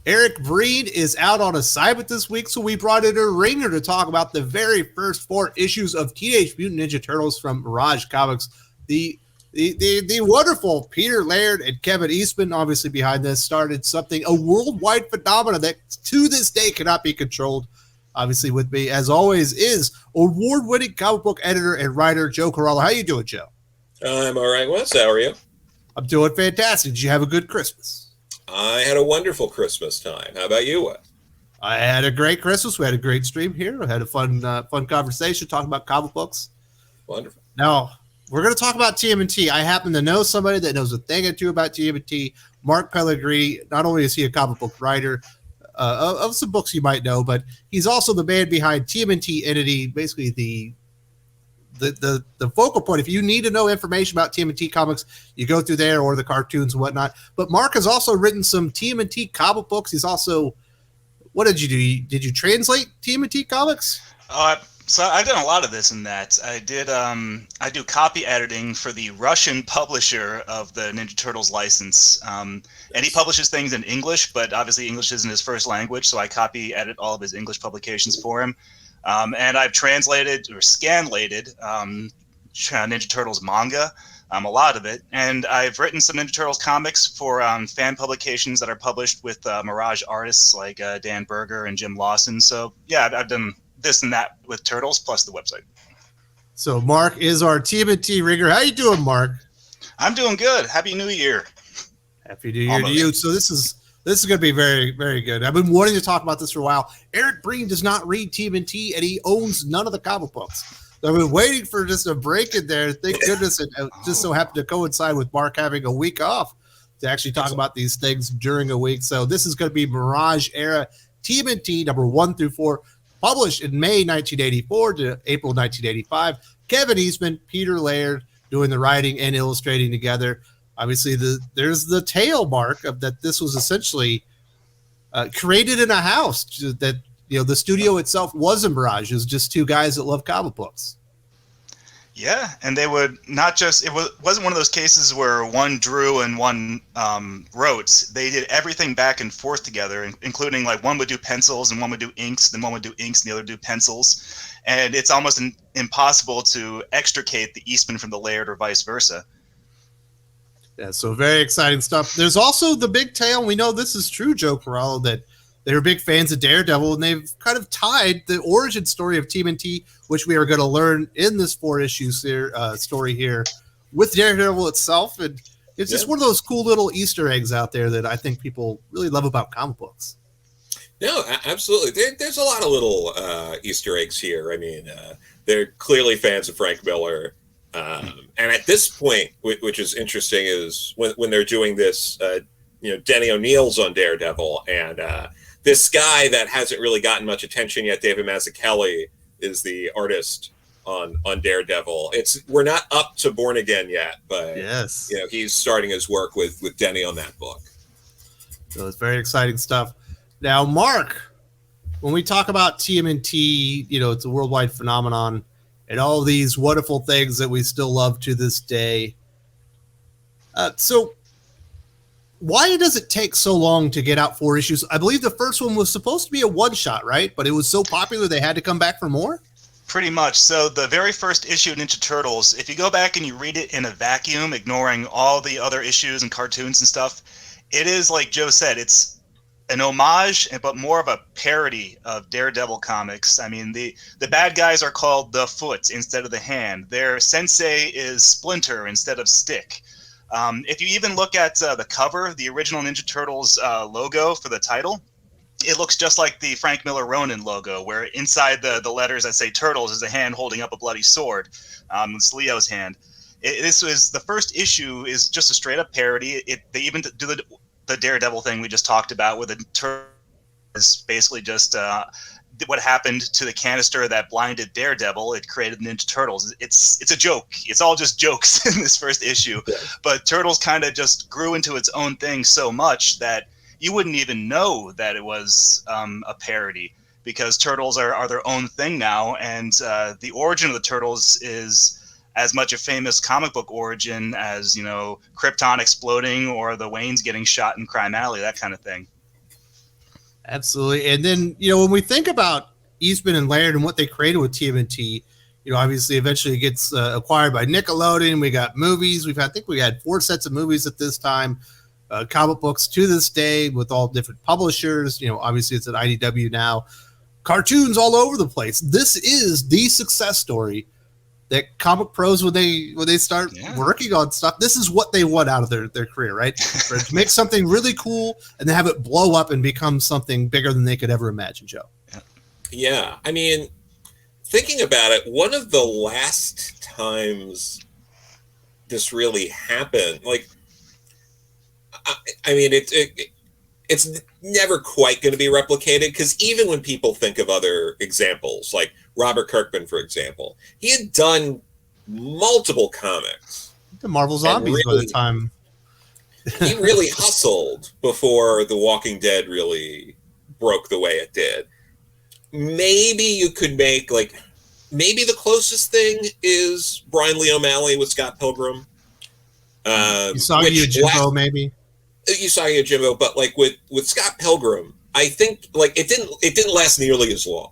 Eric Breen is out on assignment this week, so we brought in a ringer to talk about the very first 4 issues of Teenage Mutant Ninja Turtles from Mirage Comics. The wonderful Peter Laird and Kevin Eastman, obviously behind this, started something, a worldwide phenomenon that to this day cannot be controlled. Obviously with me, as always, is award-winning comic book editor and writer Joe Corallo. How you doing, Joe? I'm all right, Wes. How are you? I'm doing fantastic. Did you have a good Christmas? I had a wonderful Christmas time. How about you, Wes? I had a great Christmas. We had a great stream here. I had a fun conversation talking about comic books. Wonderful. Now, we're going to talk about TMNT. I happen to know somebody that knows a thing or two about TMNT. Mark Pellegrini, not only is he a comic book writer of some books you might know, but he's also the man behind TMNT Entity, basically the focal point. If you need to know information about TMNT comics, you go through there, or the cartoons and whatnot. But Mark has also written some TMNT comic books. He's also, what did you do? Did you translate TMNT comics? So I've done a lot of this and that. I do copy editing for the Russian publisher of the Ninja Turtles license. And he publishes things in English, but obviously English isn't his first language, so I copy edit all of his English publications for him. And I've translated or scanlated Ninja Turtles manga, a lot of it. And I've written some Ninja Turtles comics for fan publications that are published with Mirage artists like Dan Berger and Jim Lawson. So, yeah, I've done this and that with Turtles, plus the website. So Mark is our TMNT ringer. How you doing, Mark? I'm doing good. Happy New Year. Happy New Year to you. So this is going to be very, very good. I've been wanting to talk about this for a while. Eric Breen does not read TMNT, and he owns none of the comic books. So I've been waiting for just a break in there. Thank goodness it just so happened to coincide with Mark having a week off to actually talk about these things during a week. So this is going to be Mirage Era TMNT number 1 through 4, published in May 1984 to April 1985. Kevin Eastman, Peter Laird doing the writing and illustrating together. Obviously, there's the tale, Mark, of that this was essentially created in a house. That the studio itself was a Mirage. It was just two guys that love comic books. Yeah, and they would not just, wasn't one of those cases where one drew and one wrote. They did everything back and forth together, including like one would do pencils and one would do inks, then one would do inks and the other would do pencils. And it's almost impossible to extricate the Eastman from the Laird or vice versa. Yeah, so very exciting stuff. There's also the big tale. We know this is true, Joe Corallo, that they were big fans of Daredevil, and they've kind of tied the origin story of TMNT, which we are going to learn in this 4-issue story here, with Daredevil itself. And it's just one of those cool little Easter eggs out there that I think people really love about comic books. No, absolutely. There's a lot of little Easter eggs here. I mean, they're clearly fans of Frank Miller. And at this point, which is interesting, is when they're doing this, Denny O'Neil's on Daredevil, and this guy that hasn't really gotten much attention yet, David Mazzucchelli, is the artist on Daredevil. We're not up to Born Again yet, but yes, he's starting his work with Denny on that book. So it's very exciting stuff. Now, Mark, when we talk about TMNT, it's a worldwide phenomenon, and all these wonderful things that we still love to this day. So why does it take so long to get out 4 issues? I believe the first one was supposed to be a one-shot, right? But it was so popular they had to come back for more? Pretty much. So the very first issue of Ninja Turtles, if you go back and you read it in a vacuum, ignoring all the other issues and cartoons and stuff, it is, like Joe said, it's an homage, but more of a parody of Daredevil comics. I mean, the bad guys are called the Foot instead of the Hand. Their sensei is Splinter instead of Stick. If you even look at the cover, the original Ninja Turtles logo for the title, it looks just like the Frank Miller Ronin logo, where inside the letters that say Turtles is a hand holding up a bloody sword. It's Leo's hand. This was the first issue is just a straight up parody. They even do the Daredevil thing we just talked about, where the turtle is basically just what happened to the canister that blinded Daredevil. It created Ninja Turtles. It's a joke. It's all just jokes in this first issue. Yeah. But Turtles kind of just grew into its own thing so much that you wouldn't even know that it was a parody, because Turtles are their own thing now, and the origin of the Turtles is as much a famous comic book origin as, Krypton exploding or the Waynes getting shot in Crime Alley, that kind of thing. Absolutely. And then, when we think about Eastman and Laird and what they created with TMNT, obviously eventually it gets acquired by Nickelodeon. We got movies. I think we had 4 sets of movies at this time, comic books to this day with all different publishers. Obviously it's at IDW now. Cartoons all over the place. This is the success story that comic pros, when they start working on stuff, this is what they want out of their career, right? To make something really cool and then have it blow up and become something bigger than they could ever imagine, Joe. Yeah. I mean, thinking about it, one of the last times this really happened, like, I mean, it's never quite going to be replicated, because even when people think of other examples, like Robert Kirkman, for example, he had done multiple comics. The Marvel Zombies by the time. He really hustled before The Walking Dead really broke the way it did. Maybe you could make, maybe the closest thing is Brian Lee O'Malley with Scott Pilgrim. Usagi Yojimbo, maybe. Usagi Yojimbo, but with Scott Pilgrim, I think it didn't last nearly as long.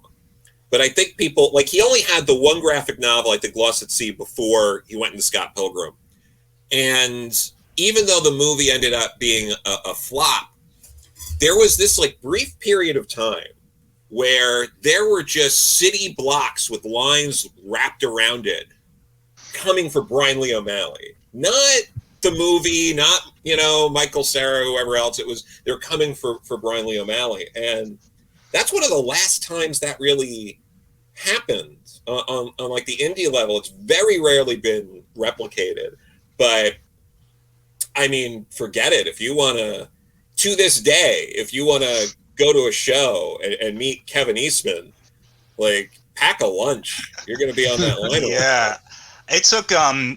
But I think people, he only had the one graphic novel, I think, Lost at Sea, before he went into Scott Pilgrim. And even though the movie ended up being a flop, there was this brief period of time where there were just city blocks with lines wrapped around it coming for Brian Lee O'Malley. Not the movie, not, Michael Cera, whoever else. They're coming for Brian Lee O'Malley. And that's one of the last times that really happened on the indie level. It's very rarely been replicated. But I mean, forget it. If you want to this day, if you want to go to a show and meet Kevin Eastman, pack a lunch. You're going to be on that line. Yeah. It took,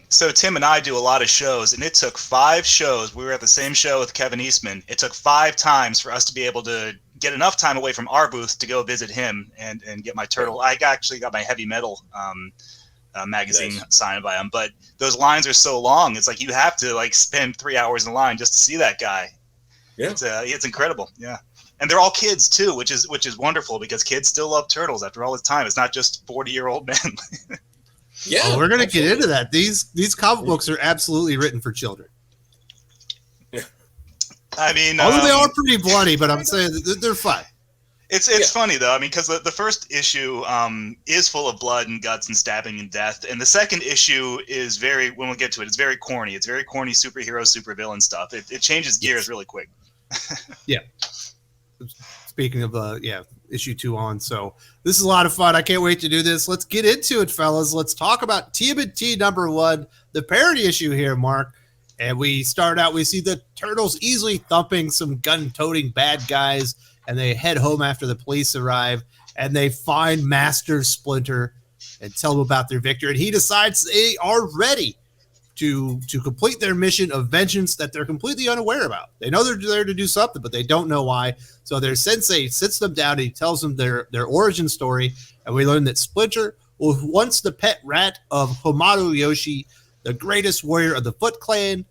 so Tim and I do a lot of shows, and it took 5 shows. We were at the same show with Kevin Eastman. It took 5 times for us to be able to get enough time away from our booth to go visit him and get my Turtle. I actually got my Heavy Metal magazine signed by him, but those lines are so long. It's you have to spend 3 hours in line just to see that guy. Yeah. It's incredible. Yeah. And they're all kids too, which is wonderful, because kids still love Turtles after all this time. It's not just 40-year-old men. Yeah, we're going to get into that. These comic books are absolutely written for children. I mean, although they are pretty bloody, but I'm saying they're fun. It's funny though. I mean, because the first issue is full of blood and guts and stabbing and death, and the second issue is when we'll get to it, it's very corny. It's very corny superhero, supervillain stuff. It changes gears really quick. Yeah. Speaking of issue 2 on, so this is a lot of fun. I can't wait to do this. Let's get into it, fellas. Let's talk about TMNT #1, the parody issue here, Mark. And we start out, we see the Turtles easily thumping some gun-toting bad guys, and they head home after the police arrive, and they find Master Splinter and tell him about their victory. And he decides they are ready to complete their mission of vengeance that they're completely unaware about. They know they're there to do something, but they don't know why. So their sensei sits them down and he tells them their origin story. And we learn that Splinter was once the pet rat of Homage Yoshi, the greatest warrior of the Foot Clan.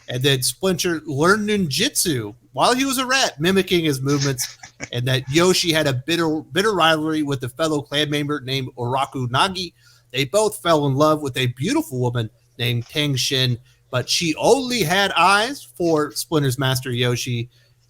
And then Splinter learned ninjutsu while he was a rat, mimicking his movements. And that Yoshi had a bitter rivalry with a fellow clan member named Oraku Nagi. They both fell in love with a beautiful woman named Tang Shin, but she only had eyes for Splinter's master Yoshi.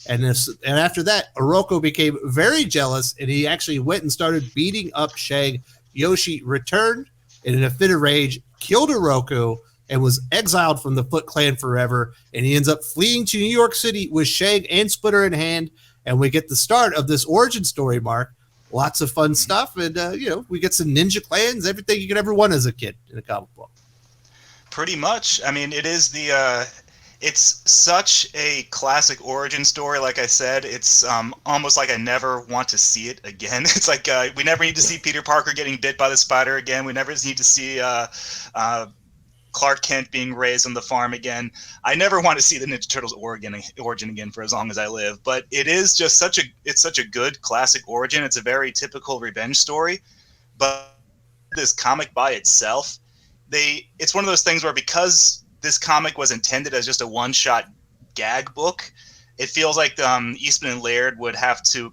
And after that, Oroku became very jealous, and he actually went and started beating up Shang. Yoshi returned, and in a fit of rage, killed Oroku, and was exiled from the Foot Clan forever. And he ends up fleeing to New York City with Shang and Splinter in hand. And we get the start of this origin story, Mark. Lots of fun stuff, and we get some ninja clans, everything you could ever want as a kid in a comic book. Pretty much. I mean, it is it's such a classic origin story. Like I said, it's almost like I never want to see it again. It's we never need to see Peter Parker getting bit by the spider again. We never need to see Clark Kent being raised on the farm again. I never want to see the Ninja Turtles origin again for as long as I live. But it is just such a good classic origin. It's a very typical revenge story. But this comic by itself, it's one of those things where, because this comic was intended as just a one-shot gag book, it feels like Eastman and Laird would have to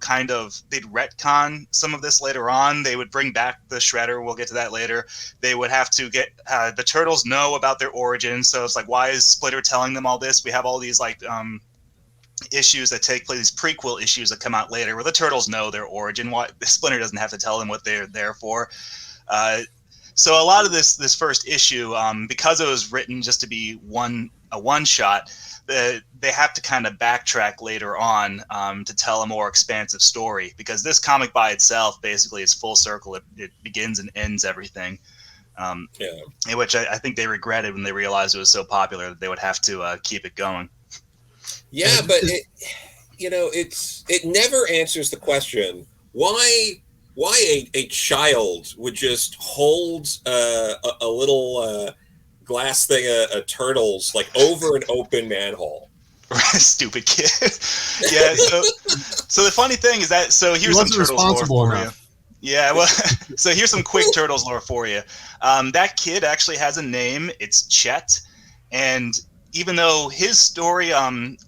they'd retcon some of this later on. They would bring back the Shredder. We'll get to that later. They would have to get the Turtles know about their origin. So it's like, why is Splinter telling them all this? We have all these issues that take place, these prequel issues that come out later where the Turtles know their origin. Why Splinter doesn't have to tell them what they're there for. So a lot of this first issue, because it was written just to be a one shot, they have to kind of backtrack later on to tell a more expansive story, because this comic by itself basically is full circle. It begins and ends everything. Which I think they regretted when they realized it was so popular that they would have to keep it going. Yeah, but it never answers the question why a child would just hold a little glass thing of turtles like over an open manhole. Stupid kid. Yeah. So the funny thing is that here's some Turtles lore for you. Yeah. Well, so here's some quick Turtles lore for you. That kid actually has a name. It's Chet, and even though his story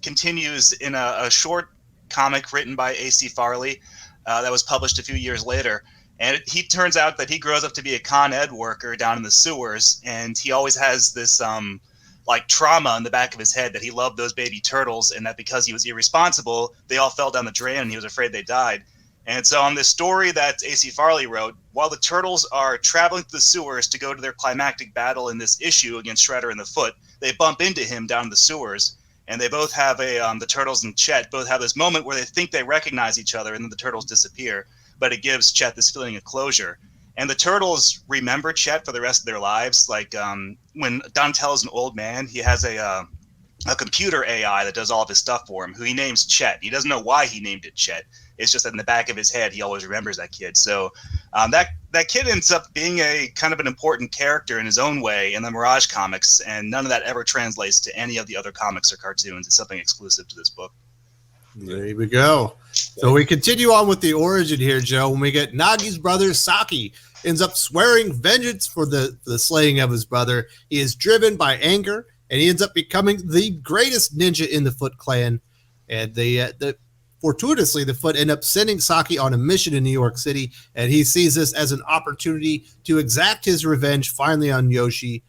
continues in a short comic written by A.C. Farley that was published a few years later, and he turns out that he grows up to be a Con Ed worker down in the sewers, and he always has this trauma in the back of his head that he loved those baby turtles, and that because he was irresponsible, they all fell down the drain and he was afraid they died. And so on this story that A.C. Farley wrote, while the turtles are traveling through the sewers to go to their climactic battle in this issue against Shredder and the Foot, they bump into him down in the sewers, and they both have the Turtles and Chet both have this moment where they think they recognize each other, and then the Turtles disappear, but it gives Chet this feeling of closure. And the Turtles remember Chet for the rest of their lives. Like when Donatello's an old man, he has a computer AI that does all of his stuff for him, who he names Chet. He doesn't know why he named it Chet. It's just that in the back of his head, he always remembers that kid. So that kid ends up being a kind of an important character in his own way in the Mirage comics, and none of that ever translates to any of the other comics or cartoons. It's something exclusive to this book. There we go. So we continue on with the origin here, Joe. When we get Nagi's brother, Saki, ends up swearing vengeance for the slaying of his brother. He is driven by anger, and he ends up becoming the greatest ninja in the Foot Clan. And fortuitously, the Foot end up sending Saki on a mission in New York City, and he sees this as an opportunity to exact his revenge finally on Yoshi.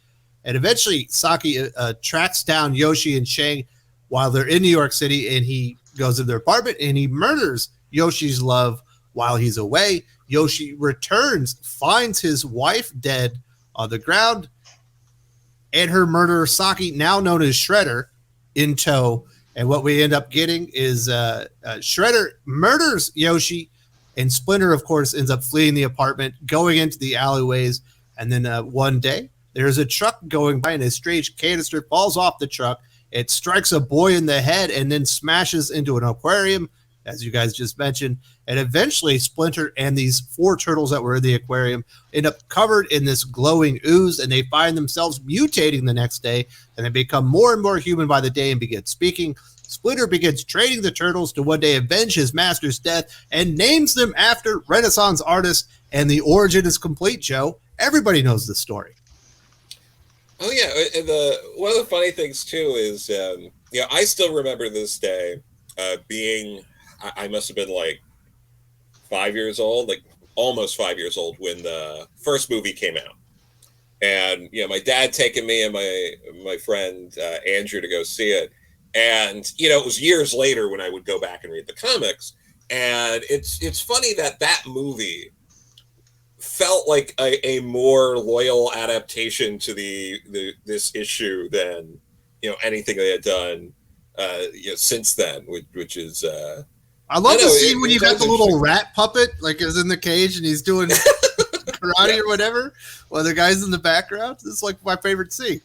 And eventually, Saki tracks down Yoshi and Shang while they're in New York City, and he goes to their apartment and he murders Yoshi's love while he's away. Yoshi returns, finds his wife dead on the ground, and her murderer, Saki, now known as Shredder, in tow. And what we end up getting is Shredder murders Yoshi, and Splinter, of course, ends up fleeing the apartment, going into the alleyways. And then one day, there's a truck going by, and a strange canister falls off the truck. It strikes a boy in the head and then smashes into an aquarium, as you guys just mentioned. And eventually, Splinter and these 4 turtles that were in the aquarium end up covered in this glowing ooze, and they find themselves mutating the next day, and they become more and more human by the day and begin speaking. Splinter begins training the turtles to one day avenge his master's death and names them after Renaissance artists, and the origin is complete, Joe. Everybody knows the story. Oh yeah, and one of the funny things too is, I still remember this day being, I must have been like 5 years old, like almost 5 years old when the first movie came out, and my dad taking me and my friend Andrew to go see it, and it was years later when I would go back and read the comics, and it's funny that movie felt like a more loyal adaptation to this issue than anything they had done since then, which is I love the scene when you got the little rat puppet like is in the cage and he's doing karate or whatever while the guy's in the background. It's like my favorite scene.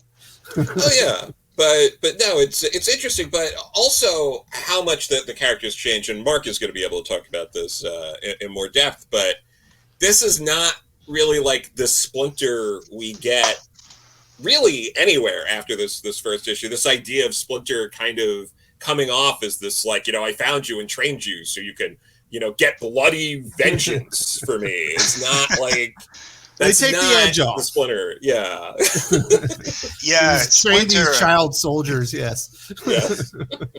Oh yeah, but no, it's interesting, but also how much the characters change, and Mark is going to be able to talk about this in more depth, but this is not really like the Splinter we get really anywhere after this first issue. This idea of Splinter kind of coming off as this, like, I found you and trained you so you can, get bloody vengeance for me. It's not like That's they take the edge off. The Splinter, yeah. Yeah, train these child soldiers, yes. Yes.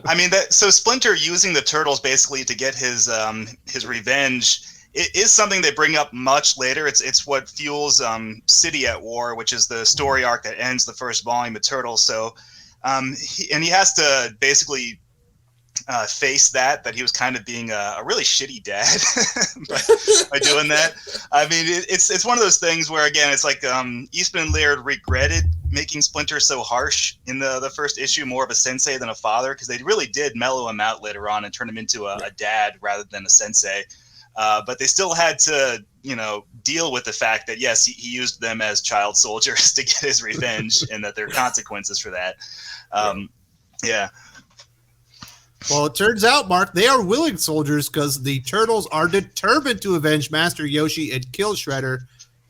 I mean, so Splinter using the turtles basically to get his revenge. It is something they bring up much later. It's what fuels City at War, which is the story arc that ends the first volume of Turtles. So, he has to basically face that he was kind of being a really shitty dad by doing that. I mean, it's one of those things where, again, it's like Eastman and Laird regretted making Splinter so harsh in the first issue, more of a sensei than a father, because they really did mellow him out later on and turn him into a dad rather than a sensei. But they still had to, deal with the fact that, yes, he used them as child soldiers to get his revenge and that there are consequences for that. Yeah. Well, it turns out, Mark, they are willing soldiers because the Turtles are determined to avenge Master Yoshi and kill Shredder.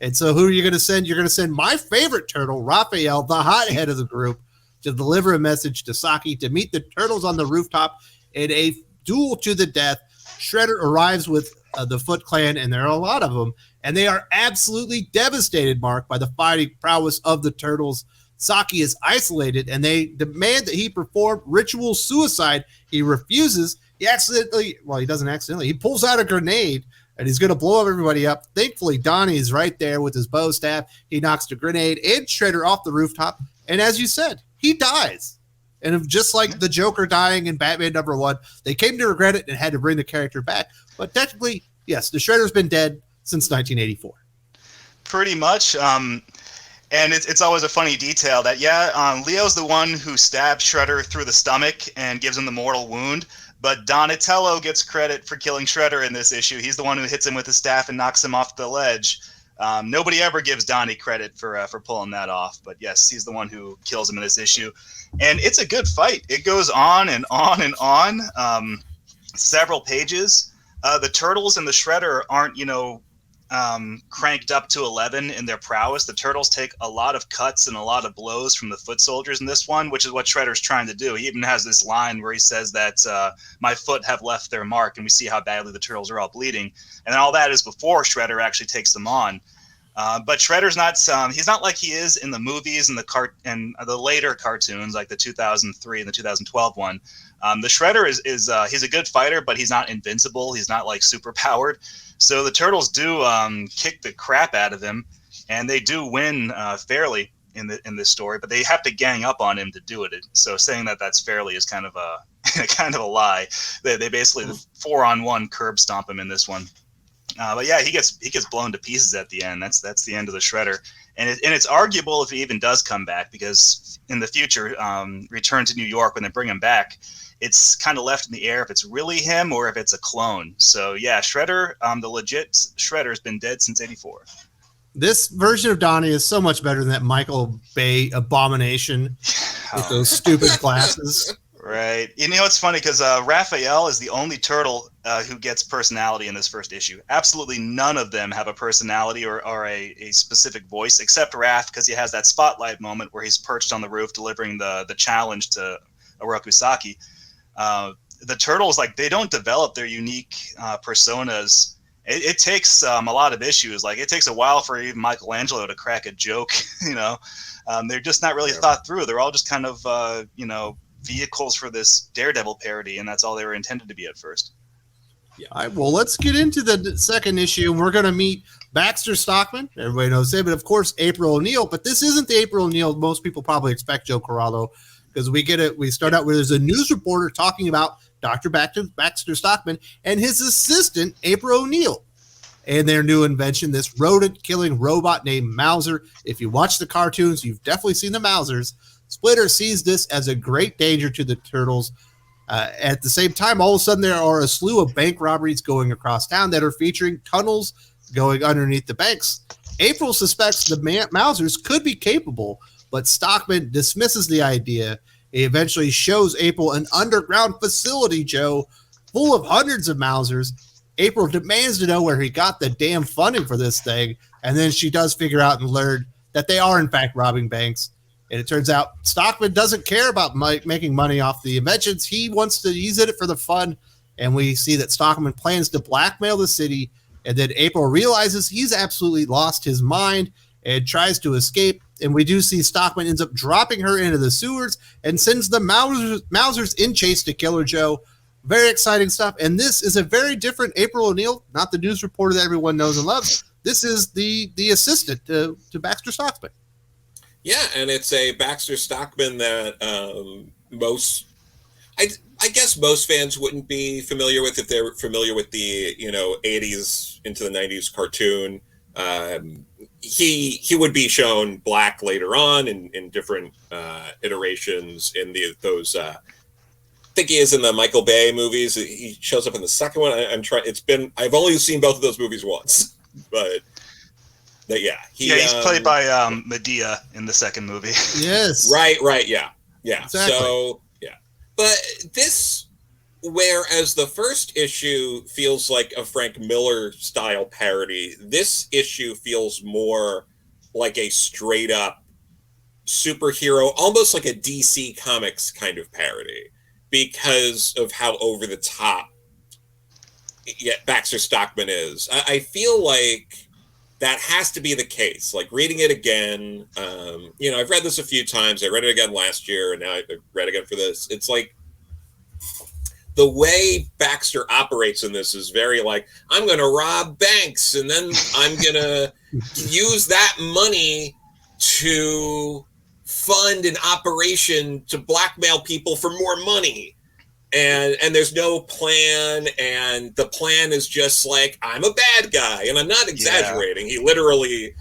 And so who are you going to send? You're going to send my favorite turtle, Raphael, the hothead of the group, to deliver a message to Saki to meet the Turtles on the rooftop in a duel to the death. Shredder arrives with the Foot Clan, and there are a lot of them, and they are absolutely devastated, Mark, by the fighting prowess of the Turtles. Saki is isolated, and they demand that he perform ritual suicide. He refuses. He doesn't accidentally. He pulls out a grenade, and he's going to blow everybody up. Thankfully, Donnie is right there with his bow staff. He knocks the grenade and Shredder off the rooftop, and as you said, he dies. And just like the Joker dying in Batman #1, they came to regret it and had to bring the character back. But technically, yes, the Shredder's been dead since 1984. Pretty much. And it's always a funny detail that, Leo's the one who stabs Shredder through the stomach and gives him the mortal wound. But Donatello gets credit for killing Shredder in this issue. He's the one who hits him with his staff and knocks him off the ledge. Nobody ever gives Donnie credit for pulling that off. But yes, he's the one who kills him in this issue. And it's a good fight. It goes on and on and on. Several pages. The Turtles and the Shredder aren't, cranked up to 11 in their prowess. The Turtles take a lot of cuts and a lot of blows from the foot soldiers in this one, which is what Shredder's trying to do. He even has this line where he says that my foot have left their mark, and we see how badly the Turtles are all bleeding. And all that is before Shredder actually takes them on. But Shredder's not. He's not like he is in the movies and the later cartoons, like the 2003 and the 2012 one. The Shredder is he's a good fighter, but he's not invincible. He's not like super powered. So the Turtles do kick the crap out of him, and they do win fairly in this story. But they have to gang up on him to do it. So saying that that's fairly is kind of a lie. They basically 4-on-1 curb stomp him in this one. But yeah, he gets blown to pieces at the end. That's the end of the Shredder, and it's arguable if he even does come back, because in the future, Return to New York, when they bring him back, it's kind of left in the air if it's really him or if it's a clone. So yeah, Shredder, the legit Shredder, has been dead since '84. This version of Donnie is so much better than that Michael Bay abomination with those stupid glasses. Right. It's funny because Raphael is the only turtle who gets personality in this first issue. Absolutely none of them have a personality or a specific voice, except Raph, because he has that spotlight moment where he's perched on the roof delivering the challenge to Oroku Saki. The turtles, they don't develop their unique personas. It takes a lot of issues. It takes a while for even Michelangelo to crack a joke. They're just not really thought through. They're all just kind of vehicles for this Daredevil parody, and that's all they were intended to be at first. Yeah. All right, well, let's get into the second issue. We're going to meet Baxter Stockman. Everybody knows him, but of course, April O'Neil. But this isn't the April O'Neil most people probably expect, Joe Corrado, because we start out where there's a news reporter talking about Dr. Baxter Stockman and his assistant, April O'Neil, and their new invention, this rodent-killing robot named Mauser. If you watch the cartoons, you've definitely seen the Mausers. Splitter sees this as a great danger to the Turtles. At the same time, all of a sudden, there are a slew of bank robberies going across town that are featuring tunnels going underneath the banks. April suspects the Mausers could be capable, but Stockman dismisses the idea. He eventually shows April an underground facility, Joe, full of hundreds of Mausers. April demands to know where he got the damn funding for this thing, and then she does figure out and learn that they are, in fact, robbing banks. And it turns out Stockman doesn't care about making money off the inventions. He's in it for the fun. And we see that Stockman plans to blackmail the city And then April realizes he's absolutely lost his mind and tries to escape. And we do see Stockman ends up dropping her into the sewers and sends the Mousers in chase to kill her, Joe. Very exciting stuff. And this is a very different April O'Neil, not the news reporter that everyone knows and loves. This is the assistant to Baxter Stockman. Yeah, and it's a Baxter Stockman that I guess most fans wouldn't be familiar with if they're familiar with the 80s into the 90s cartoon. He would be shown black later on in different iterations in those. I think he is in the Michael Bay movies. He shows up in the second one. I've only seen both of those movies once, but yeah. He's played by Medea in the second movie. Yes. Right. Yeah. Exactly. So yeah, but this, whereas the first issue feels like a Frank Miller style parody, this issue feels more like a straight up superhero, almost like a DC Comics kind of parody, because of how over the top Baxter Stockman is. I feel like that has to be the case. Like reading it again, I've read this a few times. I read it again last year, and now I read it again for this. It's like the way Baxter operates in this is very like, I'm going to rob banks, and then I'm going to use that money to fund an operation to blackmail people for more money. And there's no plan, and the plan is just like, I'm a bad guy, and I'm not exaggerating. Yeah. He literally,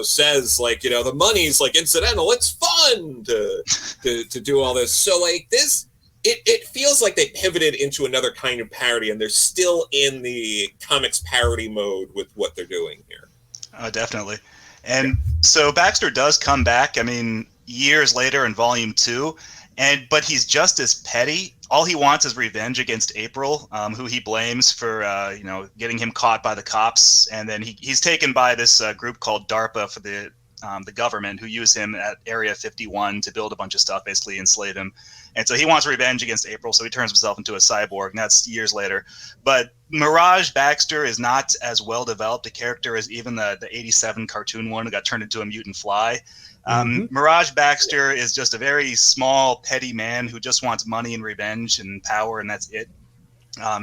says like, the money's like incidental. It's fun to do all this. So like this, it feels like they pivoted into another kind of parody, and they're still in the comics parody mode with what they're doing here. Oh, definitely. And so Baxter does come back, years later in Volume 2, but he's just as petty. All he wants is revenge against April, who he blames for, getting him caught by the cops. And then he's taken by this group called DARPA for the government, who use him at Area 51 to build a bunch of stuff, basically enslave him. And so he wants revenge against April, so he turns himself into a cyborg, and that's years later. But Mirage Baxter is not as well developed a character as even the 87 cartoon one who got turned into a mutant fly. Mirage Baxter is just a very small, petty man who just wants money and revenge and power, and that's it.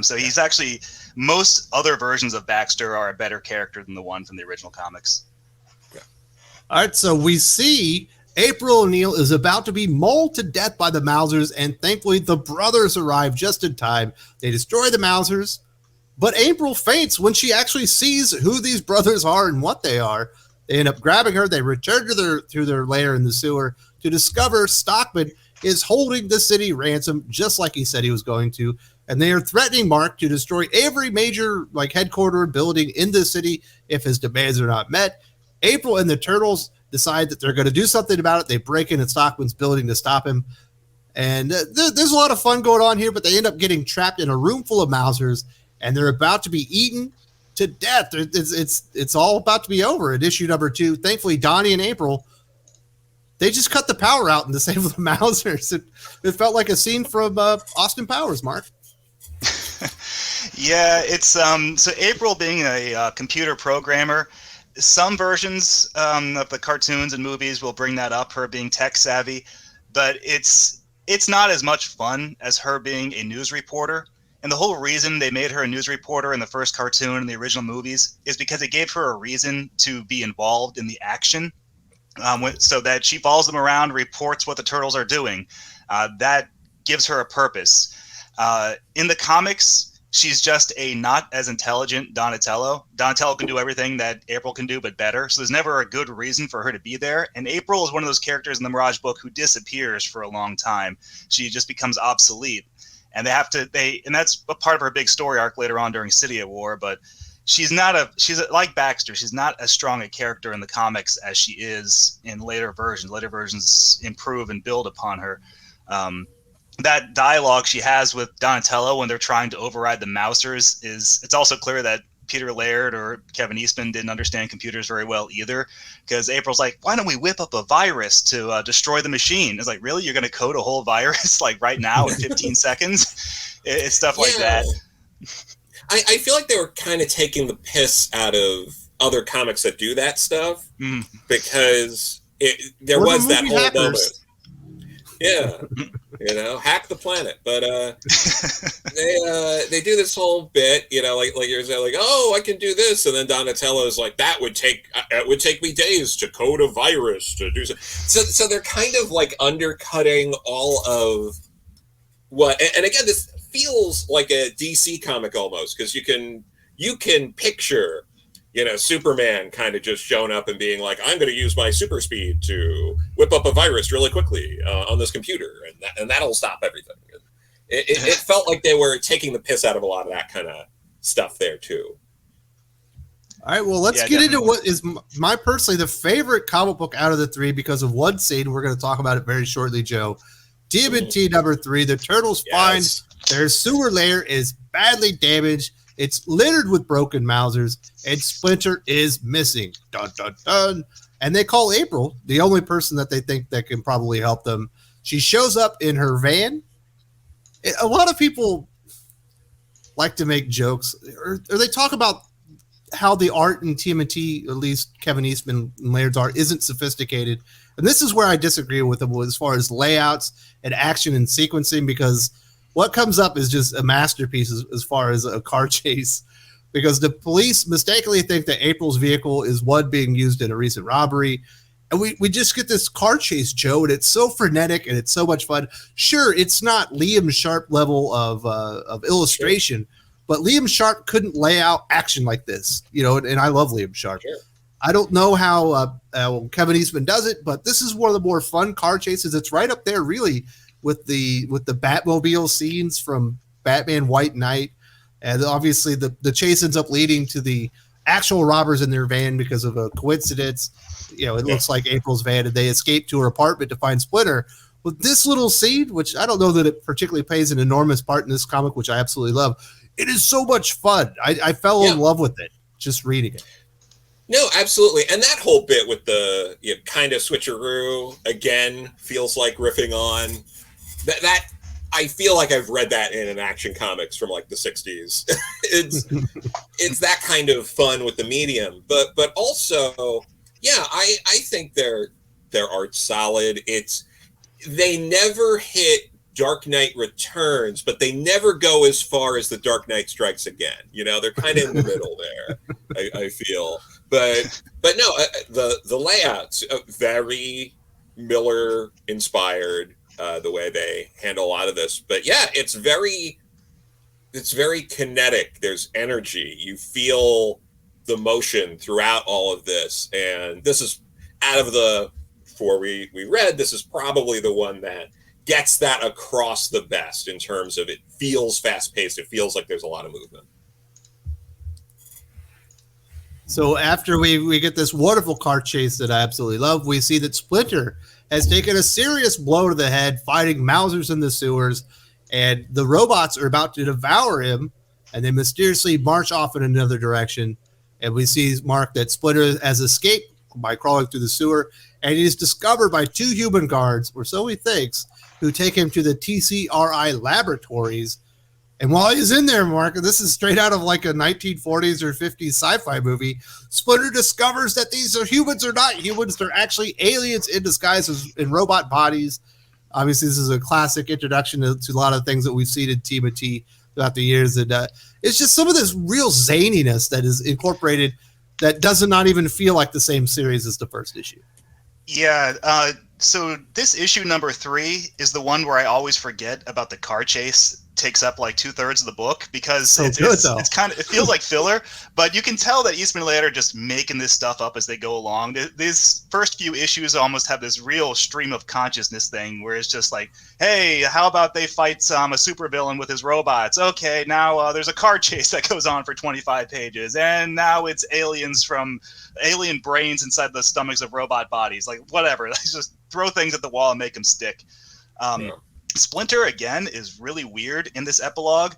So he's actually, most other versions of Baxter are a better character than the one from the original comics. All right, so we see April O'Neil is about to be mauled to death by the Mousers, and thankfully the brothers arrive just in time. They destroy the Mousers, but April faints when she actually sees who these brothers are and what they are. They end up grabbing her. They return to their lair in the sewer to discover Stockman is holding the city ransom, just like he said he was going to. And they are threatening Mark to destroy every major headquarter building in the city if his demands are not met. April and the Turtles decide that they're going to do something about it. They break into Stockman's building to stop him. And there's a lot of fun going on here, but they end up getting trapped in a room full of Mousers, and they're about to be eaten to death. It's all about to be over at issue number 2. Thankfully, Donnie and April, they just cut the power out and disable the Mousers. It felt like a scene from Austin Powers, Mark. Yeah, it's so April being a computer programmer. Some versions of the cartoons and movies will bring that up, her being tech savvy, but it's not as much fun as her being a news reporter. And the whole reason they made her a news reporter in the first cartoon and the original movies is because it gave her a reason to be involved in the action, so that she follows them around, reports what the Turtles are doing. That gives her a purpose. In the comics, she's just a not as intelligent Donatello. Donatello can do everything that April can do, but better. So there's never a good reason for her to be there. And April is one of those characters in the Mirage book who disappears for a long time. She just becomes obsolete. And and that's a part of her big story arc later on during City of War. But she's like Baxter. She's not as strong a character in the comics as she is in later versions. Later versions improve and build upon her. That dialogue she has with Donatello when they're trying to override the Mousers it's also clear that Peter Laird or Kevin Eastman didn't understand computers very well either, because April's like, why don't we whip up a virus to destroy the machine? It's like, really? You're going to code a whole virus right now in 15 seconds? It's stuff like that. I feel like they were kind of taking the piss out of other comics that do that stuff because there was that whole moment. Yeah, hack the planet. But they do this whole bit, like you're saying, like, oh, I can do this, and then Donatello's like, that would take me days to code a virus to do so they're kind of like undercutting all of what, and again, this feels like a DC comic almost, because you can picture Superman kind of just showing up and being like, I'm going to use my super speed to whip up a virus really quickly on this computer, and that'll stop everything. It felt like they were taking the piss out of a lot of that kind of stuff there too. All right, well, let's get into what is my personally the favorite comic book out of the three because of one scene. We're going to talk about it very shortly, Joe. TMNT number 3, the Turtles find their sewer lair is badly damaged. It's littered with broken Mausers, and Splinter is missing. Dun, dun, dun. And they call April, the only person that they think that can probably help them. She shows up in her van. A lot of people like to make jokes, or they talk about how the art in TMNT, at least Kevin Eastman and Laird's art, isn't sophisticated. And this is where I disagree with them as far as layouts and action and sequencing, because what comes up is just a masterpiece as far as a car chase, because the police mistakenly think that April's vehicle is one being used in a recent robbery. And we just get this car chase, Joe, and it's so frenetic and it's so much fun. Sure, it's not Liam Sharp level of illustration, but Liam Sharp couldn't lay out action like this, and I love Liam Sharp. Sure. I don't know how Kevin Eastman does it, but this is one of the more fun car chases. It's right up there, really, with the Batmobile scenes from Batman White Knight, and obviously the chase ends up leading to the actual robbers in their van because of a coincidence. It looks like April's van, and they escape to her apartment to find Splinter. With this little scene, which I don't know that it particularly plays an enormous part in this comic, which I absolutely love, it is so much fun. I fell in love with it just reading it. No, absolutely. And that whole bit with the kind of switcheroo, again, feels like riffing on that. I feel like I've read that in an Action Comics from like the 60s. It's that kind of fun with the medium. But also, I think their art's solid. They never hit Dark Knight Returns, but they never go as far as the Dark Knight Strikes Again. They're kind of in the middle there, I feel. But no, the layouts very Miller inspired, the way they handle a lot of this. But yeah, it's very kinetic. There's energy. You feel the motion throughout all of this, and this is out of the four we read. This is probably the one that gets that across the best in terms of it feels fast paced. It feels like there's a lot of movement. So after we get this wonderful car chase that I absolutely love, we see that Splinter has taken a serious blow to the head fighting Mausers in the sewers, and the robots are about to devour him, and they mysteriously march off in another direction. And we see Mark that Splinter has escaped by crawling through the sewer, and he's discovered by two human guards, or so he thinks, who take him to the TCRI laboratories. And while he's in there, Mark, and this is straight out of like a 1940s or 50s sci-fi movie, Splinter discovers that these humans are not humans. They're actually aliens in disguise in robot bodies. Obviously, this is a classic introduction to a lot of things that we've seen in TMNT throughout the years. And it's just some of this real zaniness that is incorporated that does not even feel like the same series as the first issue. Yeah, so this issue number 3 is the one where I always forget about the car chase. Takes up like 2/3 of the book because it's kind of, it feels like filler, but you can tell that Eastman and Laird are just making this stuff up as they go along. These first few issues almost have this real stream of consciousness thing where it's just like, hey, how about they fight a supervillain with his robots? Okay, now there's a car chase that goes on for 25 pages, and now it's alien brains inside the stomachs of robot bodies. Like, whatever. Let's just throw things at the wall and make them stick. Splinter, again, is really weird in this epilogue.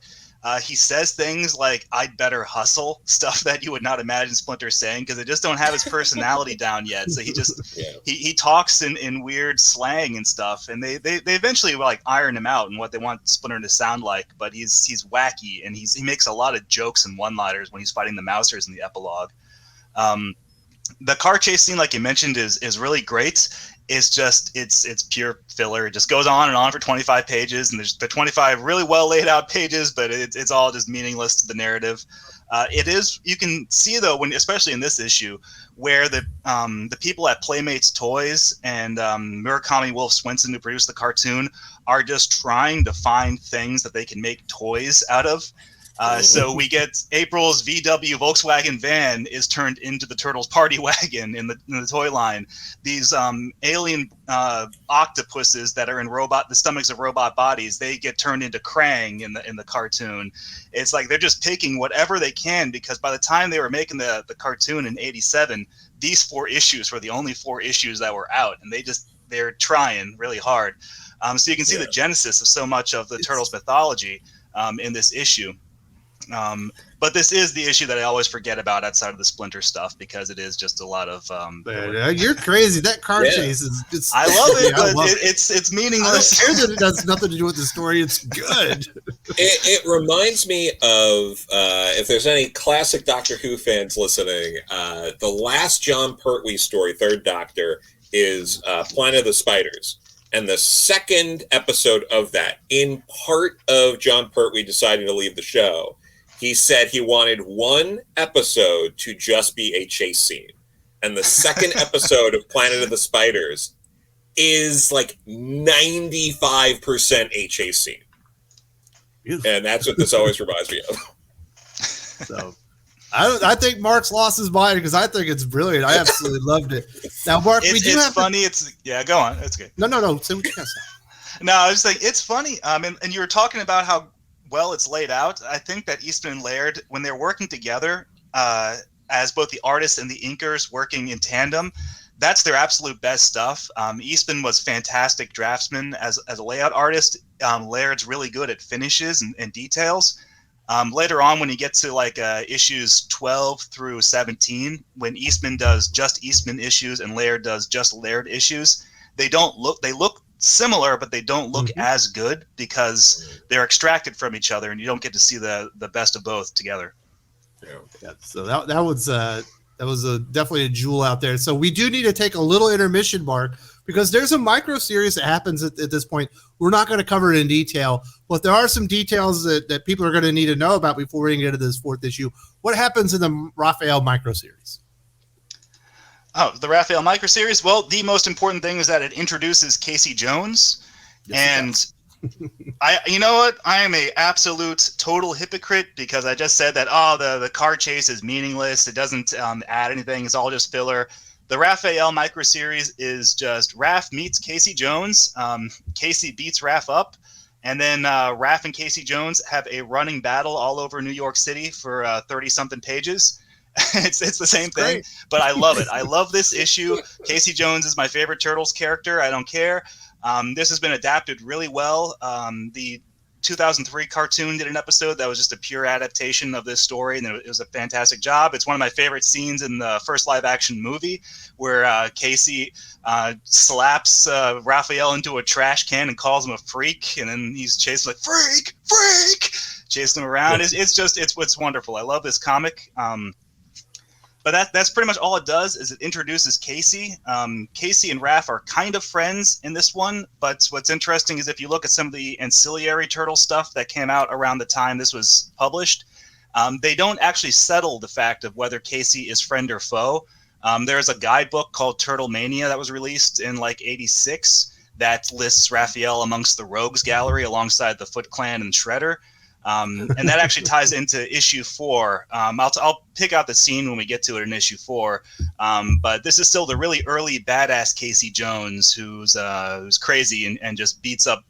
He says things like "I'd better hustle," stuff that you would not imagine Splinter saying because they just don't have his personality down yet. So he just he talks in weird slang and stuff, and they eventually like iron him out and what they want Splinter to sound like. But he's wacky and he makes a lot of jokes and one-liners when he's fighting the Mousers in the epilogue. The car chase scene, like you mentioned, is really great. It's pure filler. It just goes on and on for 25 pages, and there's the 25 really well laid out pages, but it's all just meaningless to the narrative. It is, you can see though, when especially in this issue, where the people at Playmates Toys and Murakami Wolf Swenson, who produced the cartoon, are just trying to find things that they can make toys out of. So we get April's VW Volkswagen van is turned into the Turtles party wagon in the toy line. These alien octopuses that are in the stomachs of robot bodies, they get turned into Krang in the cartoon. It's like they're just taking whatever they can, because by the time they were making the cartoon in '87, these 4 issues were the only 4 issues that were out, and they're trying really hard. So you can see the genesis of so much of the Turtles mythology in this issue. But this is the issue that I always forget about outside of the Splinter stuff, because it is just a lot of you're crazy. That car chase is I love it, but it's meaningless. I don't care that it has nothing to do with the story. It's good. It reminds me of if there's any classic Doctor Who fans listening, the last John Pertwee story, Third Doctor, is Planet of the Spiders. And the second episode of that, in part of John Pertwee deciding to leave the show, he said he wanted one episode to just be a chase scene. And the second episode of Planet of the Spiders is like 95% a chase scene. Beautiful. And that's what this always reminds me of. So I think Mark's lost his mind, because I think it's brilliant. I absolutely loved it. Now, Mark, it's funny. Go on. It's good. No. Say what you got to say. No, I was saying it's funny. And you were talking about how well it's laid out. I think that Eastman and Laird, when they're working together as both the artists and the inkers working in tandem, that's their absolute best stuff. Eastman was fantastic draftsman as a layout artist. Laird's really good at finishes and details. Later on, when you get to like issues 12 through 17, when Eastman does just Eastman issues and Laird does just Laird issues, they look similar, but they don't look as good, because they're extracted from each other, and you don't get to see the best of both together. Yeah, so that was definitely a jewel out there. So we do need to take a little intermission, Mark, because there's a micro series that happens at this point. We're not going to cover it in detail, but there are some details that people are going to need to know about before we can get into this 4th issue. What happens in the Raphael micro series? Oh, the Raphael micro series. Well, the most important thing is that it introduces Casey Jones. Yes, and you know what? I am a absolute total hypocrite, because I just said that, the car chase is meaningless. It doesn't add anything. It's all just filler. The Raphael micro series is just Raph meets Casey Jones. Casey beats Raph up, and then Raph and Casey Jones have a running battle all over New York City for 30-something pages. It's the same thing, but I love it. I love this issue. Casey Jones is my favorite Turtles character. I don't care. This has been adapted really well. The 2003 cartoon did an episode that was just a pure adaptation of this story, and it was a fantastic job. It's one of my favorite scenes in the first live-action movie, where Casey slaps Raphael into a trash can and calls him a freak, and then he's chasing like freak, chasing him around. It's wonderful. I love this comic. But that's pretty much all it does, is it introduces Casey. Casey and Raph are kind of friends in this one, but what's interesting is if you look at some of the ancillary Turtle stuff that came out around the time this was published, they don't actually settle the fact of whether Casey is friend or foe. There's a guidebook called Turtle Mania that was released in like '86 that lists Raphael amongst the Rogues Gallery alongside the Foot Clan and Shredder. And that actually ties into issue 4. I'll pick out the scene when we get to it in issue 4. But this is still the really early badass Casey Jones, who's crazy and just beats up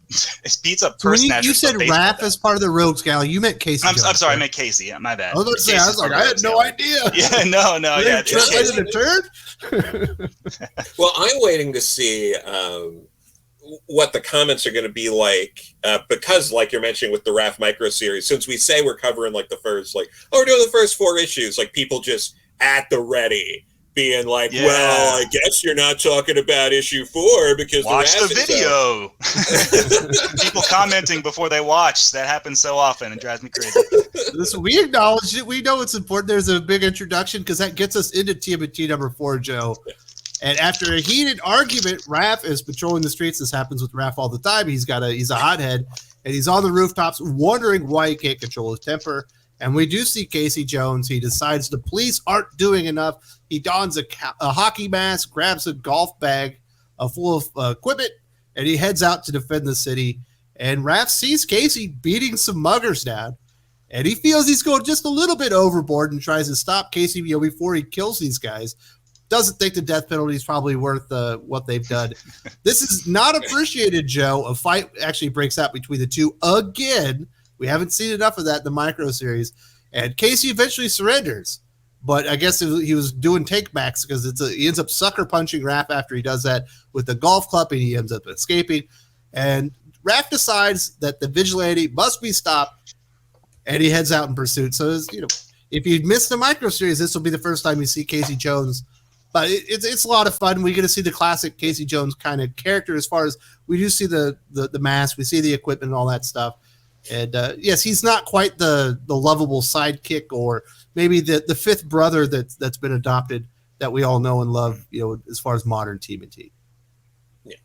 person. You said Raph as part of the Rogues Gallery. You meant Casey. I'm sorry, I meant Casey. Yeah, my bad. I was like, I had no idea. Yeah, no. Yeah, well, I'm waiting to see. what the comments are going to be like, because like you're mentioning with the Raph micro series, since we say we're covering like the first, like, oh, we're doing the first 4 issues, like people just at the ready being like, well, I guess you're not talking about issue 4 because watch the video. People commenting before they watch, that happens so often and drives me crazy. Listen, we acknowledge it. We know it's important. There's a big introduction because that gets us into TMNT number 4, Joe. And after a heated argument, Raph is patrolling the streets. This happens with Raph all the time. He's a hothead, and he's on the rooftops wondering why he can't control his temper. And we do see Casey Jones. He decides the police aren't doing enough. He dons a hockey mask, grabs a golf bag full of equipment, and he heads out to defend the city. And Raph sees Casey beating some muggers down, and he feels he's going just a little bit overboard and tries to stop Casey before he kills these guys. Doesn't think the death penalty is probably worth what they've done. This is not appreciated, Joe. A fight actually breaks out between the two again. We haven't seen enough of that in the micro series. And Casey eventually surrenders. But I guess he was doing take-backs because he ends up sucker punching Raph after he does that with the golf club, and he ends up escaping. And Raph decides that the vigilante must be stopped, and he heads out in pursuit. So, if you missed the micro series, this will be the first time you see Casey Jones. But it's a lot of fun. We get to see the classic Casey Jones kind of character as far as we do see the mask, we see the equipment and all that stuff. And yes, he's not quite the lovable sidekick or maybe the fifth brother that's been adopted that we all know and love, as far as modern TMNT. Yeah,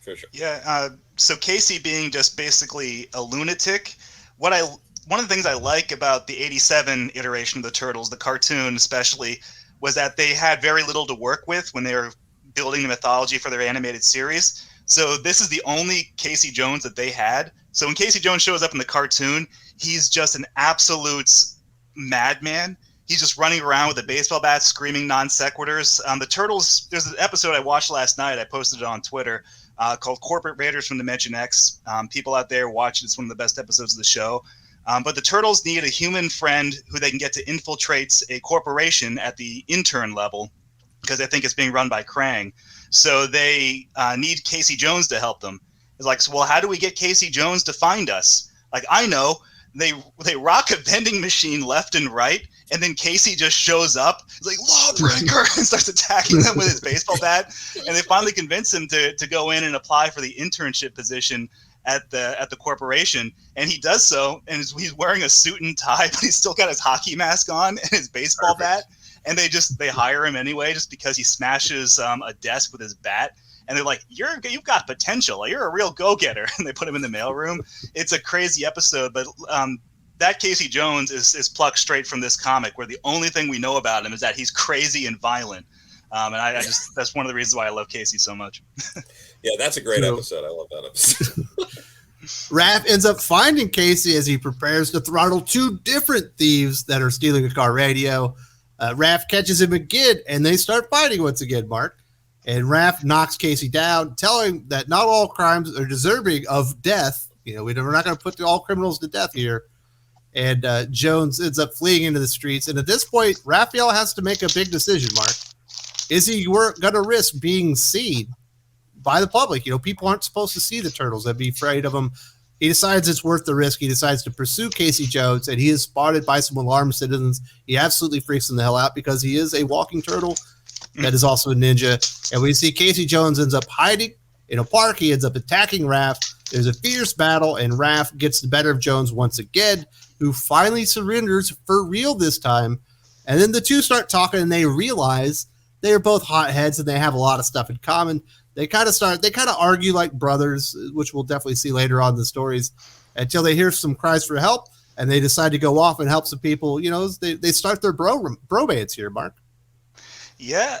for sure. Yeah, so Casey being just basically a lunatic, one of the things I like about the 87 iteration of the Turtles, the cartoon especially, was that they had very little to work with when they were building the mythology for their animated series. So this is the only Casey Jones that they had. So when Casey Jones shows up in the cartoon, he's just an absolute madman. He's just running around with a baseball bat, screaming non sequiturs. The Turtles, there's an episode I watched last night. I posted it on Twitter called Corporate Raiders from Dimension X. People out there watch it. It's one of the best episodes of the show. But the Turtles need a human friend who they can get to infiltrate a corporation at the intern level because they think it's being run by Krang. So they need Casey Jones to help them. It's like, so, well, how do we get Casey Jones to find us? Like, I know. They rock a vending machine left and right, and then Casey just shows up. He's like, lawbreaker, and starts attacking them with his baseball bat. And they finally convince him to go in and apply for the internship position at the corporation, and he does so, and he's wearing a suit and tie, but he's still got his hockey mask on and his baseball bat, and they hire him anyway just because he smashes a desk with his bat, and they're like, you've got potential, you're a real go-getter, and they put him in the mailroom. It's a crazy episode, but that Casey Jones is plucked straight from this comic, where the only thing we know about him is that he's crazy and violent. And I just that's one of the reasons why I love Casey so much. Yeah, that's a great episode. I love that episode. Raph ends up finding Casey as he prepares to throttle 2 different thieves that are stealing a car radio. Raph catches him again, and they start fighting once again, Mark. And Raph knocks Casey down, telling him that not all crimes are deserving of death. We're not going to put all criminals to death here. And Jones ends up fleeing into the streets. And at this point, Raphael has to make a big decision, Mark. Is he going to risk being seen by the public? People aren't supposed to see the Turtles. They'd be afraid of them. He decides it's worth the risk. He decides to pursue Casey Jones, and he is spotted by some alarmed citizens. He absolutely freaks them the hell out because he is a walking turtle that is also a ninja. And we see Casey Jones ends up hiding in a park. He ends up attacking Raph. There's a fierce battle, and Raph gets the better of Jones once again, who finally surrenders for real this time. And then the two start talking, and they realize they're both hotheads and they have a lot of stuff in common. They kind of argue like brothers, which we'll definitely see later on in the stories, until they hear some cries for help, and they decide to go off and help some people. They start their bromance here, Mark. Yeah,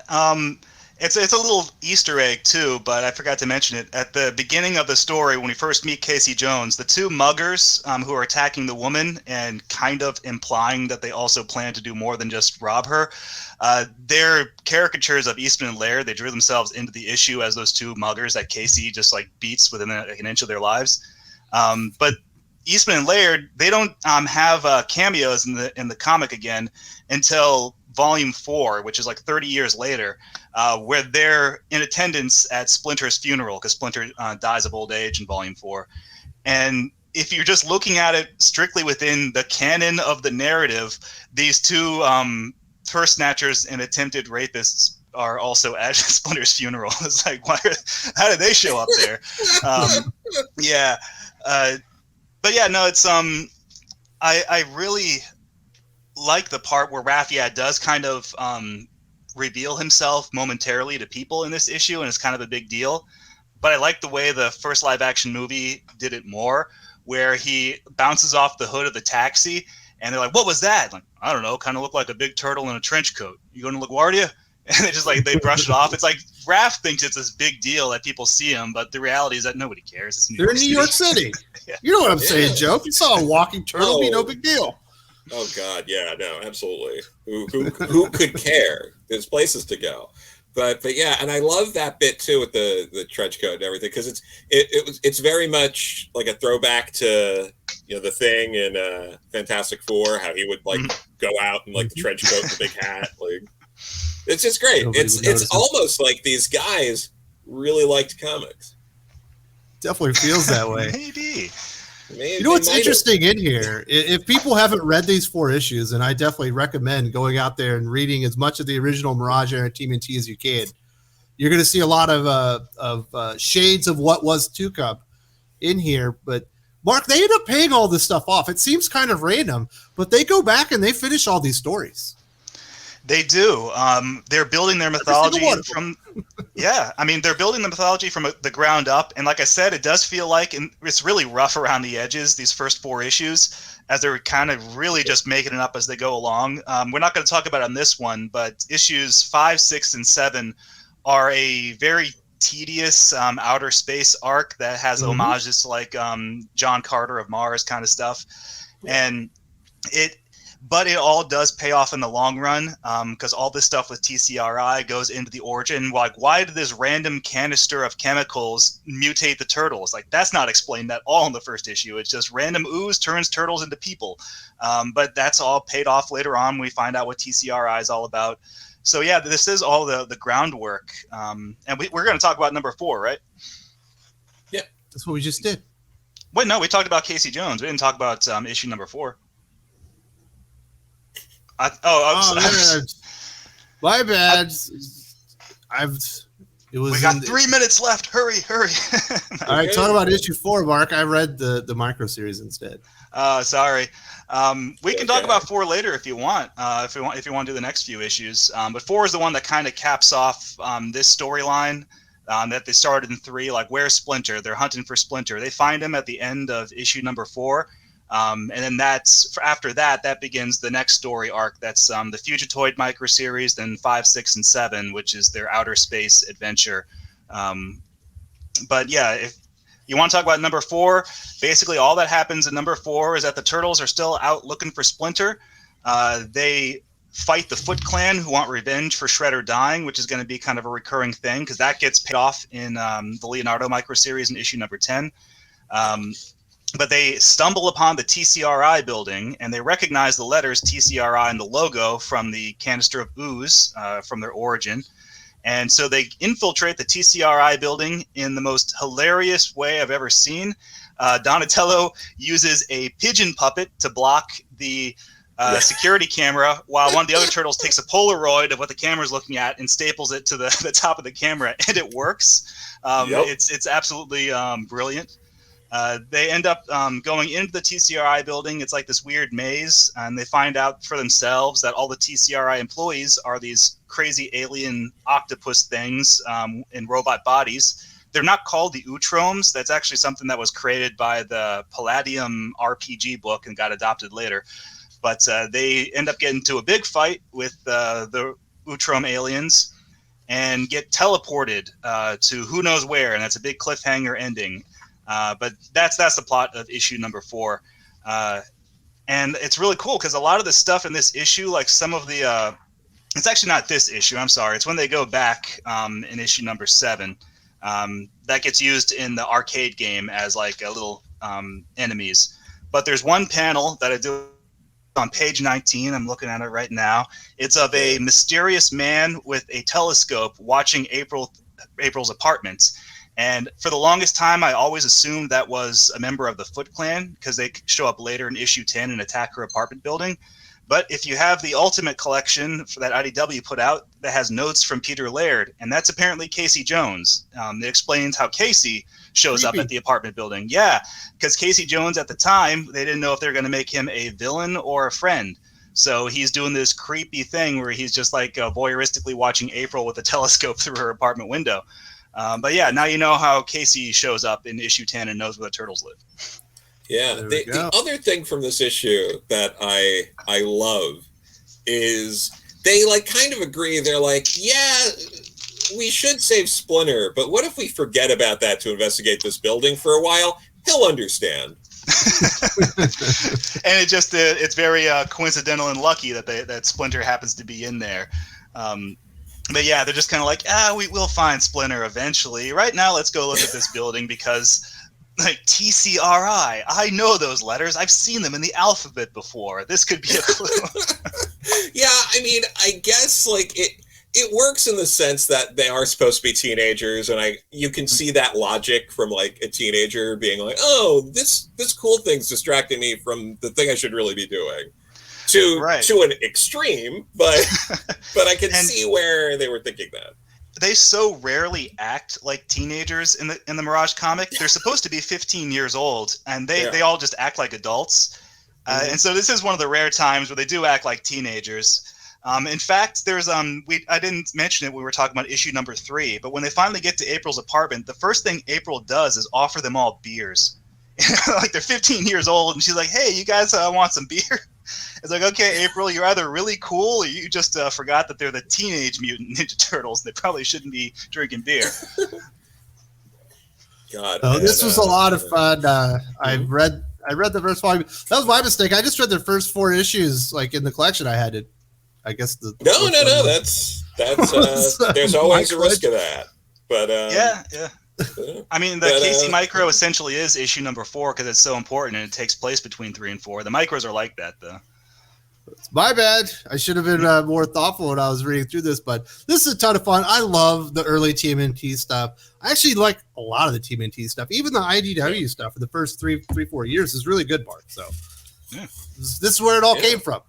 it's a little Easter egg too, but I forgot to mention it at the beginning of the story when we first meet Casey Jones. The 2 muggers who are attacking the woman and kind of implying that they also plan to do more than just rob her. They're caricatures of Eastman and Laird. They drew themselves into the issue as those 2 muggers that Casey just like beats within an inch of their lives. But Eastman and Laird, they don't have cameos in the comic again until Volume 4, which is like 30 years later, where they're in attendance at Splinter's funeral because Splinter dies of old age in Volume 4. And if you're just looking at it strictly within the canon of the narrative, these two purse snatchers and attempted rapists are also at Splinter's funeral. It's like, how did they show up there? Yeah. But yeah, no, it's I really like the part where Raphael does kind of reveal himself momentarily to people in this issue, and it's kind of a big deal. But I like the way the first live action movie did it more, where he bounces off the hood of the taxi and they're like, "What was that?" Like, I don't know, kind of looked like a big turtle in a trench coat. You going to LaGuardia? And they just they brush it off. It's like Raph thinks it's this big deal that people see him, but the reality is that nobody cares. It's They're in New York City. Yeah. You know what I'm saying, Joe? If you saw a walking turtle, it'd be no big deal. Oh God, yeah, no, absolutely. Who could care? There's places to go. But yeah, and I love that bit too with the trench coat and everything, because it's very much like a throwback to the Thing in Fantastic Four, how he would go out in the trench coat and the big hat. It's just great. It's almost like these guys really liked comics. Definitely feels that way. Maybe. You know what's interesting in here? If people haven't read these 4 issues, and I definitely recommend going out there and reading as much of the original Mirage era TMNT as you can, you're going to see a lot of shades of what was to come in here. But Mark, they end up paying all this stuff off. It seems kind of random, but they go back and they finish all these stories. They do. They're building their mythology from, they're building the mythology from the ground up. And like I said, it does feel like, and it's really rough around the edges, these first 4 issues, as they're kind of really just making it up as they go along. We're not going to talk about it on this one, but issues 5, 6, and 7 are a very tedious outer space arc that has homages to John Carter of Mars kind of stuff. And but it all does pay off in the long run, because all this stuff with TCRI goes into the origin. Why did this random canister of chemicals mutate the turtles? That's not explained at all in the first issue. It's just random ooze turns turtles into people. But that's all paid off later on. We find out what TCRI is all about. So yeah, this is all the groundwork. And we're going to talk about number 4, right? Yeah, that's what we just did. Wait, no, we talked about Casey Jones. We didn't talk about issue number 4. My bad. We got 3 minutes left. Hurry. All right, talk about issue 4, Mark. I read the micro series instead. Sorry. We can talk about 4 later if you want. If you want to do the next few issues. But 4 is the one that kind of caps off this storyline that they started in 3. Where's Splinter? They're hunting for Splinter. They find him at the end of issue number 4. And then after that begins the next story arc. That's the Fugitoid micro series, then 5, 6, and 7, which is their outer space adventure. But yeah, if you want to talk about number 4, basically all that happens in number 4 is that the turtles are still out looking for Splinter. They fight the Foot Clan, who want revenge for Shredder dying, which is going to be kind of a recurring thing because that gets paid off in the Leonardo micro series in issue number 10. But they stumble upon the TCRI building, and they recognize the letters TCRI and the logo from the canister of ooze from their origin. And so they infiltrate the TCRI building in the most hilarious way I've ever seen. Donatello uses a pigeon puppet to block the security camera, while one of the other turtles takes a Polaroid of what the camera's looking at and staples it to the top of the camera, and it works. It's absolutely brilliant. They end up going into the TCRI building. It's like this weird maze, and they find out for themselves that all the TCRI employees are these crazy alien octopus things in robot bodies. They're not called the Utromes. That's actually something that was created by the Palladium RPG book and got adopted later. But they end up getting into a big fight with the Utrome aliens and get teleported to who knows where, and that's a big cliffhanger ending. But that's the plot of issue number 4. And it's really cool because a lot of the stuff in this issue, like some of the it's actually not this issue, I'm sorry. It's when they go back in issue number 7. That gets used in the arcade game as like a little enemies. But there's one panel that I do on page 19. I'm looking at it right now. It's of a mysterious man with a telescope watching April's apartment. And for the longest time, I always assumed that was a member of the Foot Clan because they show up later in issue 10 and attack her apartment building. But if you have the Ultimate collection for that IDW put out that has notes from Peter Laird, and that's apparently Casey Jones. It explains how Casey shows up at the apartment building. Yeah, because Casey Jones at the time, they didn't know if they were going to make him a villain or a friend. So he's doing this creepy thing where he's just like voyeuristically watching April with a telescope through her apartment window. But yeah, now you know how Casey shows up in issue 10 and knows where the turtles live. Yeah, the other thing from this issue that I love is they like kind of agree. They're like, yeah, we should save Splinter, but what if we forget about that to investigate this building for a while? He'll understand. And it's very coincidental and lucky that Splinter happens to be in there. But yeah, they're just kind of like, we'll find Splinter eventually. Right now, let's go look at this building because, like, TCRI, I know those letters. I've seen them in the alphabet before. This could be a clue. Yeah, I mean, I guess like it works in the sense that they are supposed to be teenagers, and you can see that logic from like a teenager being like, oh, this cool thing's distracting me from the thing I should really be doing. To an extreme, but I can see where they were thinking that. They so rarely act like teenagers in the Mirage comic. They're supposed to be 15 years old, and they all just act like adults. And so this is one of the rare times where they do act like teenagers. In fact, there's I didn't mention it when we were talking about issue number 3, but when they finally get to April's apartment, the first thing April does is offer them all beers. Like they're 15 years old, and she's like, "Hey, you guys want some beer?" It's like, okay, April, you're either really cool or you just forgot that they're the Teenage Mutant Ninja Turtles. They probably shouldn't be drinking beer. God, this was a lot of fun. I read the first volume. That was my mistake. I just read the first 4 issues, like in the collection I had. I guess no. That's there's always a risk of that. But yeah. I mean, the Casey micro essentially is issue number 4 because it's so important and it takes place between 3 and 4. The micros are like that, though. It's my bad. I should have been more thoughtful when I was reading through this, but this is a ton of fun. I love the early TMNT stuff. I actually like a lot of the TMNT stuff. Even the IDW stuff for the first 3-4 years is really good, Mark. So this is where it all came from.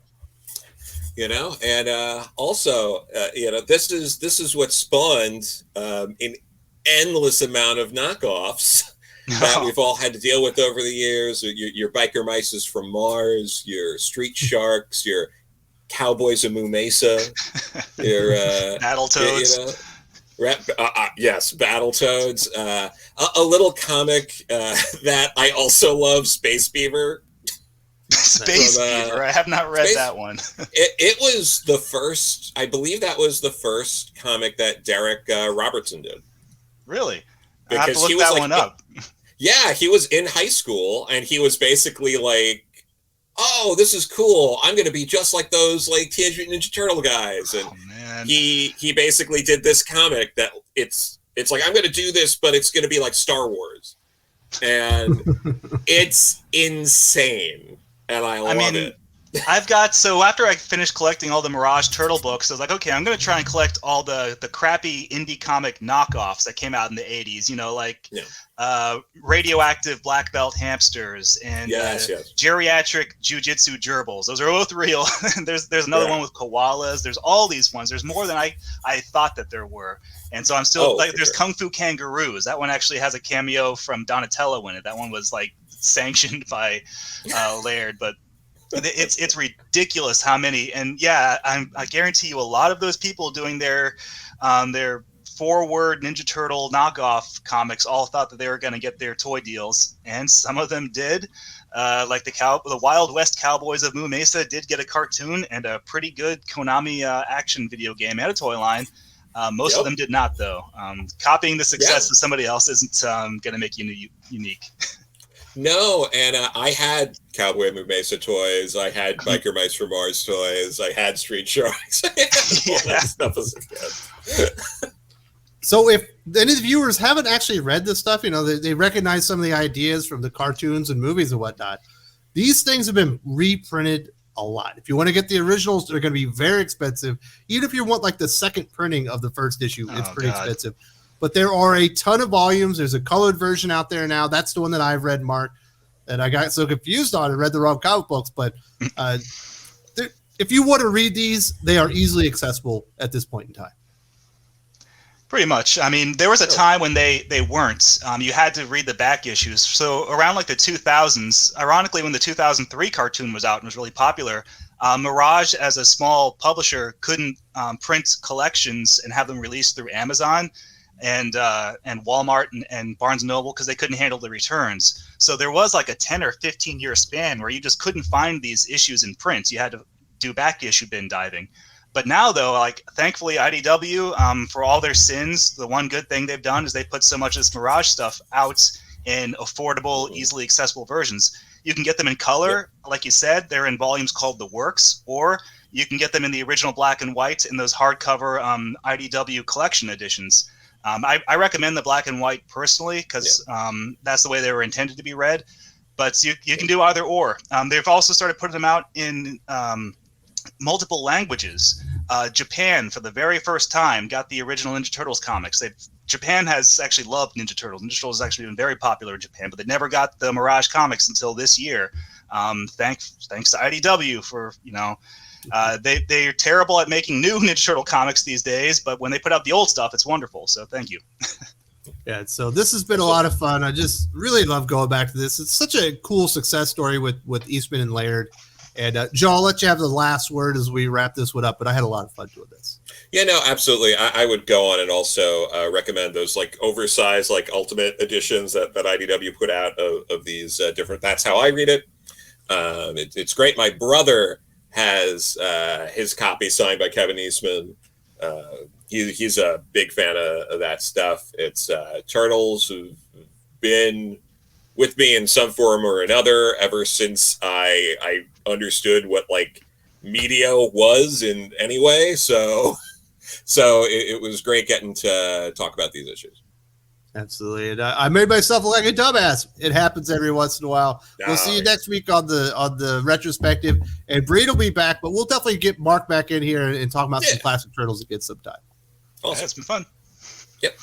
You know, and also, this is what spawned an endless amount of knockoffs that we've all had to deal with over the years. Your biker mices from Mars, your street sharks, your cowboys of Moo Mesa, your Battletoads. Yes, Battletoads. A little comic that I also love, Space Beaver. Space Beaver. I have not read that one. It was the first. I believe that was the first comic that Derek Robertson did. Really? I have to look that one up. Yeah, he was in high school, and he was basically like, "Oh, this is cool. I'm going to be just like those like Teenage Mutant Ninja Turtle guys." And he basically did this comic that it's like, I'm going to do this, but it's going to be like Star Wars, and it's insane, and I love it. So after I finished collecting all the Mirage Turtle books, I was like, okay, I'm going to try and collect all the crappy indie comic knockoffs that came out in the 80s, like radioactive black belt hamsters and geriatric jujitsu gerbils. Those are both real. there's another one with koalas. There's all these ones. There's more than I thought that there were. And so I'm still there's Kung Fu Kangaroos. That one actually has a cameo from Donatello in it. That one was like sanctioned by Laird, but it's ridiculous how many. And I guarantee you a lot of those people doing their forward Ninja Turtle knockoff comics all thought that they were going to get their toy deals, and some of them did. Like the Wild West Cowboys of Moo Mesa did get a cartoon and a pretty good Konami action video game and a toy line. Most of them did not, though. Copying the success of somebody else isn't going to make you unique. No, and I had Cowboy Moo Mesa toys. I had Biker Mice from Mars toys. I had Street Sharks. I had all that stuff as a kid. So if any of the viewers haven't actually read this stuff, they recognize some of the ideas from the cartoons and movies and whatnot. These things have been reprinted a lot. If you want to get the originals, they're going to be very expensive. Even if you want like the second printing of the first issue, it's pretty expensive. But there are a ton of volumes. There's a colored version out there now. That's the one that I've read, Mark, and I got so confused on and read the wrong comic books. But if you want to read these, they are easily accessible at this point in time. Pretty much. I mean, there was a time when they weren't. You had to read the back issues. So around like the 2000s, ironically, when the 2003 cartoon was out and was really popular, Mirage, as a small publisher, couldn't print collections and have them released through Amazon and Walmart and Barnes & Noble because they couldn't handle the returns. So there was like a 10 or 15 year span where you just couldn't find these issues in print. You had to do back issue bin diving. But now, though, like thankfully, IDW, for all their sins, the one good thing they've done is they put so much of this Mirage stuff out in affordable, easily accessible versions. You can get them in color, like you said. They're in volumes called the Works, or you can get them in the original black and white in those hardcover IDW collection editions. I recommend the black and white personally because that's the way they were intended to be read. But you can do either or. They've also started putting them out in multiple languages. Japan, for the very first time, got the original Ninja Turtles comics. Japan has actually loved Ninja Turtles. Ninja Turtles has actually been very popular in Japan, but they never got the Mirage comics until this year. Thanks to IDW for, they're terrible at making new Ninja Turtle comics these days, but when they put out the old stuff, it's wonderful. So thank you. Yeah, so this has been a lot of fun. I just really love going back to this. It's such a cool success story with Eastman and Laird. And Joe, I'll let you have the last word as we wrap this one up, but I had a lot of fun doing this. Yeah, no, absolutely. I would go on and also recommend those like oversized, like ultimate editions that IDW put out of these different. That's how I read it. It's great. My brother has his copy signed by Kevin Eastman. He's a big fan of that stuff. It's Turtles who've been with me in some form or another ever since I understood what like media was in any way. So it was great getting to talk about these issues. Absolutely. And I made myself look like a dumbass. It happens every once in a while. We'll see you next week on the retrospective, and Breed will be back, but we'll definitely get Mark back in here and talk about some classic Turtles again sometime. Awesome. It's been fun. Yep.